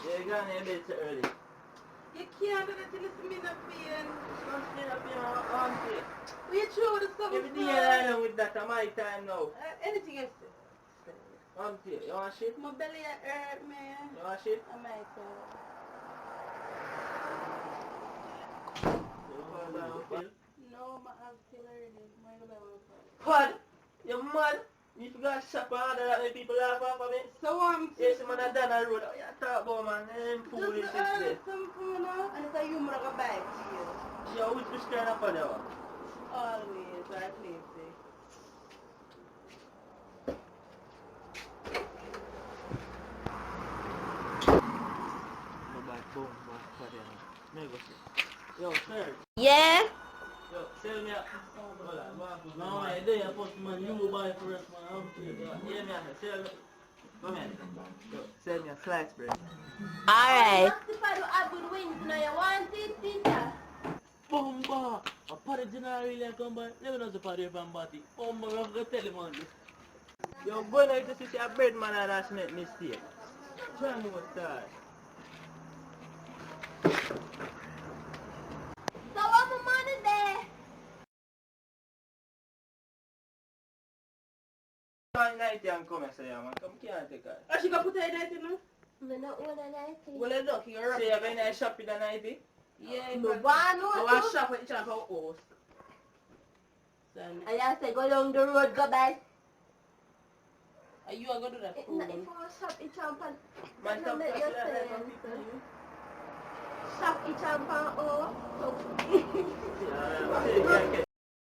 You're gone a bit early. You can't do that till it's me not paying. Don't stay up here on here. We throw the stuff. Every day I know with that, my time now. Anything else? On here. You want shit? My belly hurt, man. You want shit? I might You want that pill? No, my ass still hurting. What? You mad? You forgot to shop and order that many people laugh off of me? So Yes, man, I done a road. What you talk about, man? Them foolish just is there. something, now. And it's a humor I buy to you. Yo, which kind of father? Always, I play it. No bad boom, bad father. No go see. Yo, sir. Yeah? Yo, tell me. Hold on. No, man, they are supposed to man, you buy for us, man. I'm here. Hear me, I say, tell me. Come here. Yo, sell me a slice bread. Alright. What's the part of good wings now? You want it, Peter? Bomba! A party general really come by. Never know the party from Batty. Bomba, I'm going to tell him on this. Yo, go now to see a bread man and that's make mistake. Try me what time. So what's the money there? Come night and come and say, man. Come can't take her. Oh, she got put her in it, you know? I don't want a night. Well, look, you're Say you're going to shop in the night? Yeah, No, but why you not? want shop with each other for host. Son, And I say go down the road, go back. are you going to do that If for you me? want to shop each and pan, Man, stop make talking your like that for sense. people, you. Shop each and pan, oh. Yeah, say you can't get